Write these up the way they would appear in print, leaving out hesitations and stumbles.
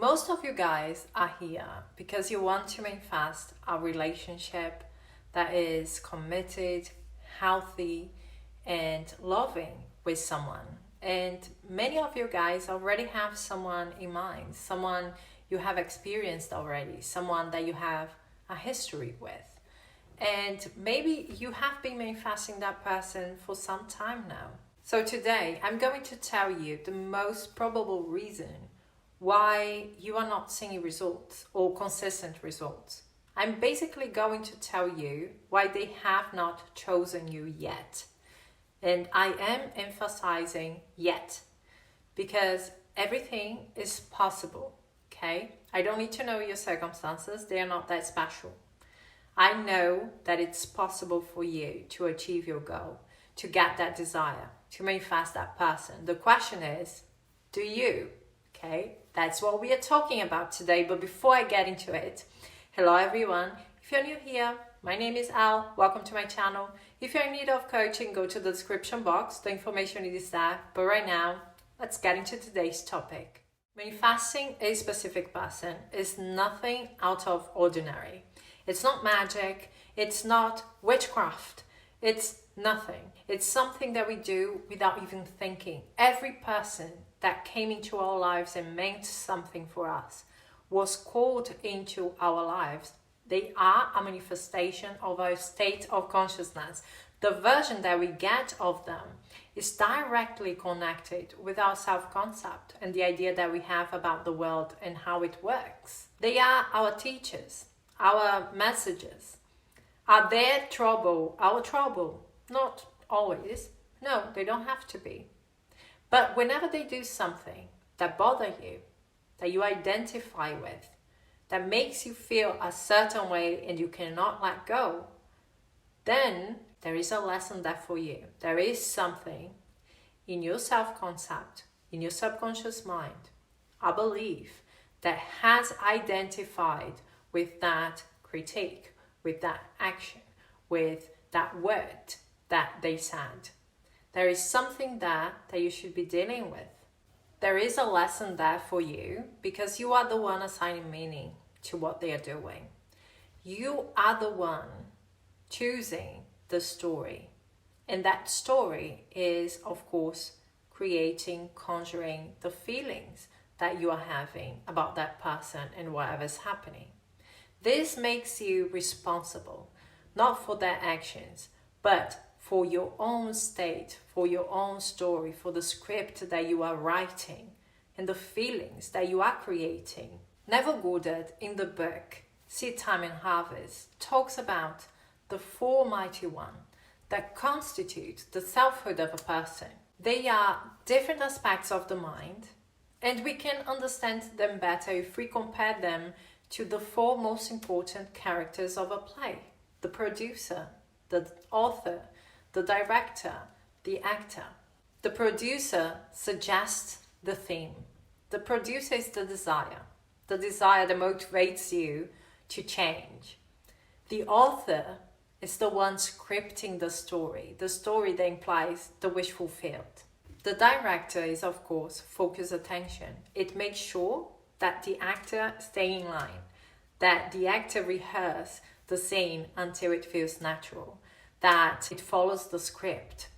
Most of you guys are here because you want to manifest a relationship that is committed, healthy, and loving with someone. And many of you guys already have someone in mind, someone you have experienced already, someone that you have a history with. And maybe you have been manifesting that person for some time now. So today I'm going to tell you the most probable reason why you are not seeing results or consistent results. I'm basically going to tell you why they have not chosen you yet. And I am emphasizing yet because everything is possible, okay? I don't need to know your circumstances, they are not that special. I know that it's possible for you to achieve your goal, to get that desire, to manifest that person. The question is, do you? Okay, that's what we are talking about today. But before I get into it, hello everyone. If you're new here, my name is Al. Welcome to my channel. If you're in need of coaching, go to the description box. The information is there. But right now, let's get into today's topic. Manifesting a specific person is nothing out of ordinary. It's not magic. It's not witchcraft. It's nothing. It's something that we do without even thinking. Every person that came into our lives and meant something for us was called into our lives. They are a manifestation of our state of consciousness. The version that we get of them is directly connected with our self-concept and the idea that we have about the world and how it works. They are our teachers, our messages. Are their trouble our trouble? Not always. No, they don't have to be. But whenever they do something that bothers you, that you identify with, that makes you feel a certain way and you cannot let go, then there is a lesson there for you. There is something in your self-concept, in your subconscious mind, I believe, that has identified with that critique, with that action, with that word that they said. There is something there that you should be dealing with. There is a lesson there for you because you are the one assigning meaning to what they are doing. You are the one choosing the story. And that story is, of course, creating, conjuring the feelings that you are having about that person and whatever's happening. This makes you responsible, not for their actions, but for your own state, for your own story, for the script that you are writing and the feelings that you are creating. Neville Goddard in the book Seed Time and Harvest talks about the four mighty ones that constitute the selfhood of a person. They are different aspects of the mind, and we can understand them better if we compare them to the four most important characters of a play: the producer, the author, the director, the actor. The producer suggests the theme. The producer is the desire that motivates you to change. The author is the one scripting the story that implies the wish fulfilled. The director is, of course, focused attention. It makes sure that the actor stay in line, that the actor rehearse the scene until it feels natural, that it follows the script.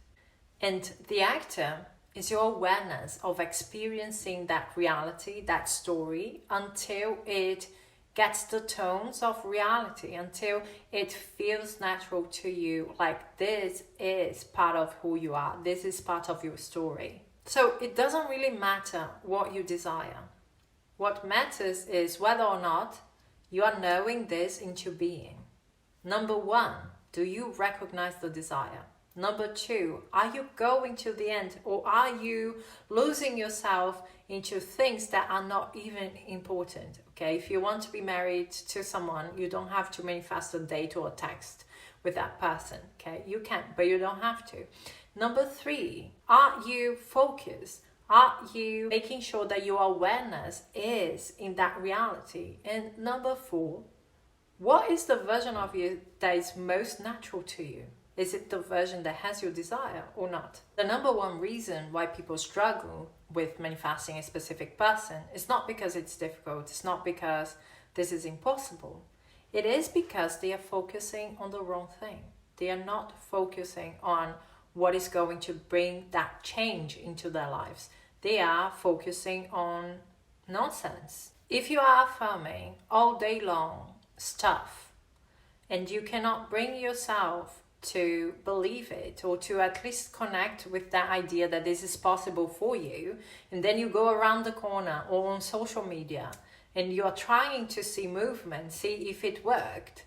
And the actor is your awareness of experiencing that reality, that story, until it gets the tones of reality, until it feels natural to you, like this is part of who you are, this is part of your story. So it doesn't really matter what you desire. What matters is whether or not you are knowing this into being. Number one, do you recognize the desire? Number two, are you going to the end, or are you losing yourself into things that are not even important? Okay, if you want to be married to someone, you don't have to manifest a date or a text with that person. Okay, you can, but you don't have to. Number three, are you focused? Are you making sure that your awareness is in that reality? And number four, what is the version of you that is most natural to you? Is it the version that has your desire or not? The number one reason why people struggle with manifesting a specific person, it's not because it's difficult, it's not because this is impossible. It is because they are focusing on the wrong thing. They are not focusing on what is going to bring that change into their lives. They are focusing on nonsense. If you are affirming all day long stuff and you cannot bring yourself to believe it, or to at least connect with that idea that this is possible for you, and then you go around the corner or on social media and you are trying to see movement, see if it worked,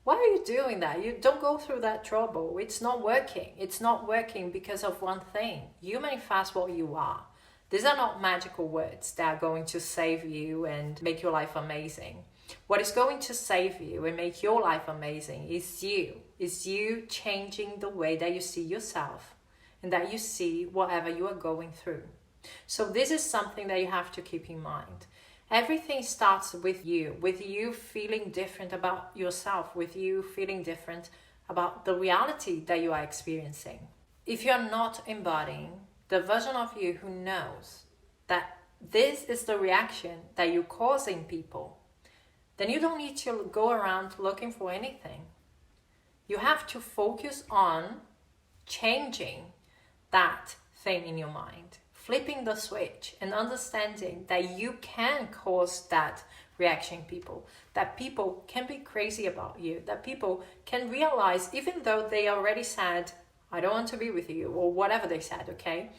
why are you doing that? You don't go through that trouble. It's not working. It's not working because of one thing. You manifest what you are. These are not magical words that are going to save you and make your life amazing. What is going to save you and make your life amazing is you. Is you changing the way that you see yourself and that you see whatever you are going through. So this is something that you have to keep in mind. Everything starts with you feeling different about yourself, with you feeling different about the reality that you are experiencing. If you're not embodying the version of you who knows that this is the reaction that you're causing people, then you don't need to go around looking for anything. You have to focus on changing that thing in your mind, flipping the switch and understanding that you can cause that reaction in people, that people can be crazy about you, that people can realize, even though they already said, I don't want to be with you, or whatever they said, okay,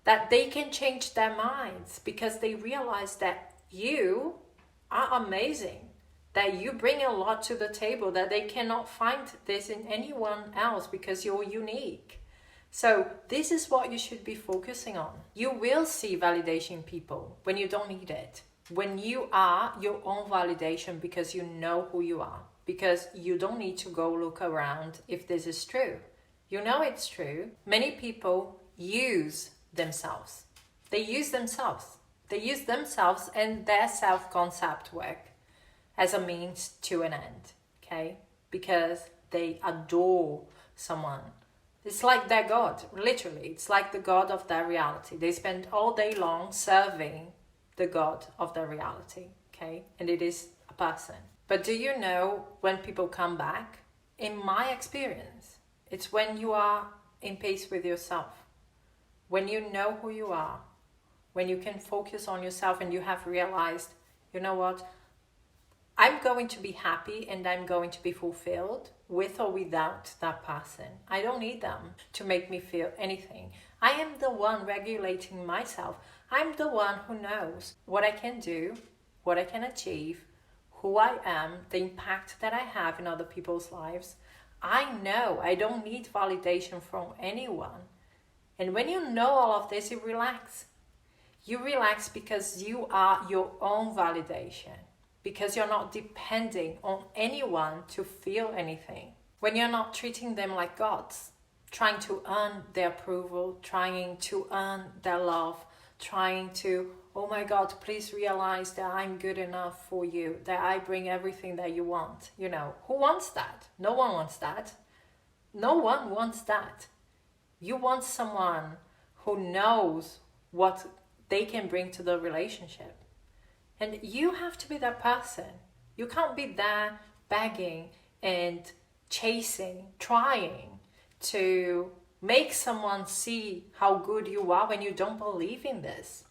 that they can change their minds because they realize that you are amazing, that you bring a lot to the table, that they cannot find this in anyone else because you're unique. So this is what you should be focusing on. You will see validation in people when you don't need it. When you are your own validation because you know who you are. Because you don't need to go look around if this is true. You know it's true. Many people use themselves. They use themselves. They use themselves and their self-concept work as a means to an end. Okay? Because they adore someone. It's like their God, literally. It's like the God of their reality. They spend all day long serving the God of their reality, okay? And it is a person. But do you know when people come back? In my experience, it's when you are in peace with yourself. When you know who you are. When you can focus on yourself and you have realized, you know what? I'm going to be happy and I'm going to be fulfilled with or without that person. I don't need them to make me feel anything. I am the one regulating myself. I'm the one who knows what I can do, what I can achieve, who I am, the impact that I have in other people's lives. I know I don't need validation from anyone. And when you know all of this, you relax. You relax because you are your own validation. Because you're not depending on anyone to feel anything. When you're not treating them like gods, trying to earn their approval, trying to earn their love, trying to, oh my God, please realize that I'm good enough for you, that I bring everything that you want. You know, who wants that? No one wants that. No one wants that. You want someone who knows what they can bring to the relationship. And you have to be that person. You can't be there begging and chasing, trying to make someone see how good you are when you don't believe in this.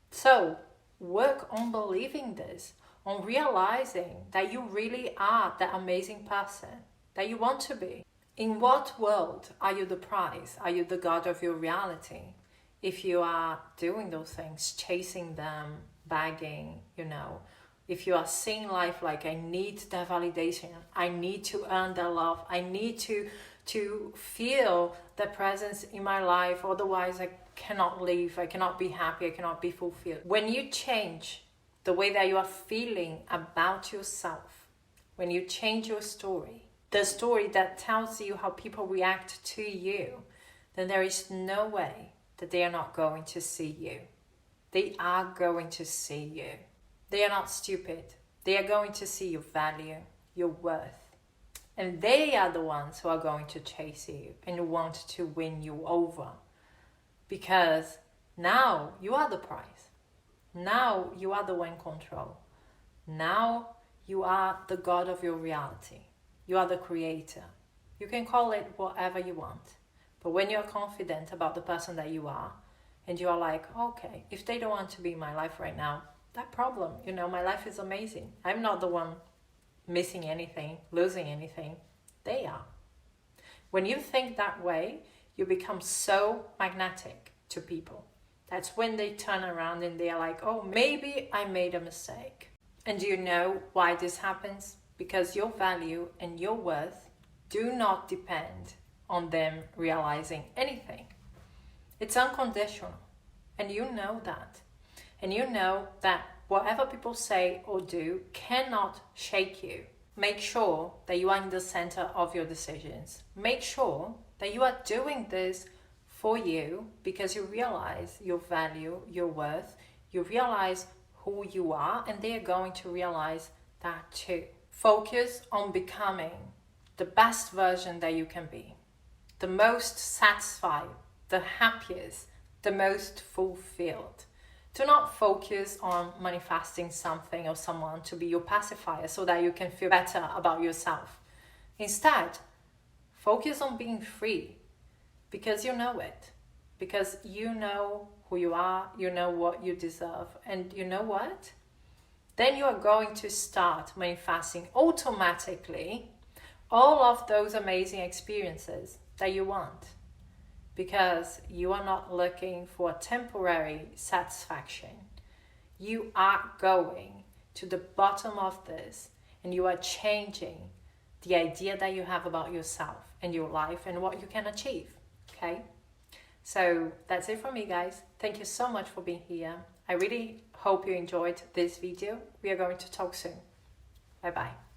So work on believing this, on realizing that you really are that amazing person that you want to be. In what world are you the prize? Are you the God of your reality? If you are doing those things, chasing them, begging, you know, if you are seeing life like I need that validation, I need to earn that love, I need to feel the presence in my life, otherwise I cannot live, I cannot be happy, I cannot be fulfilled. When you change the way that you are feeling about yourself, when you change your story, the story that tells you how people react to you, then there is no way that they are not going to see you. They are going to see you. They are not stupid. They are going to see your value, your worth. And they are the ones who are going to chase you and want to win you over. Because Now you are the prize. Now you are the one in control. Now you are the God of your reality. You are the creator. You can call it whatever you want. But when you're confident about the person that you are, and you are like, okay, if they don't want to be in my life right now, that problem, my life is amazing. I'm not the one missing anything, losing anything. They are. When you think that way, you become so magnetic to people. That's when they turn around and they are like, oh, maybe I made a mistake. And do you know why this happens? Because your value and your worth do not depend on them realizing anything. It's unconditional. And you know that. And you know that whatever people say or do cannot shake you. Make sure that you are in the center of your decisions. Make sure that you are doing this for you because you realize your value, your worth. You realize who you are, and they are going to realize that too. Focus on becoming the best version that you can be. The most satisfied, the happiest, the most fulfilled. Do not focus on manifesting something or someone to be your pacifier so that you can feel better about yourself. Instead, focus on being free because you know it. Because you know who you are, you know what you deserve. And you know what? Then you are going to start manifesting automatically all of those amazing experiences that you want. Because you are not looking for temporary satisfaction. You are going to the bottom of this and you are changing the idea that you have about yourself and your life and what you can achieve. Okay? So that's it from me, guys. Thank you so much for being here. I really hope you enjoyed this video. We are going to talk soon. Bye-bye.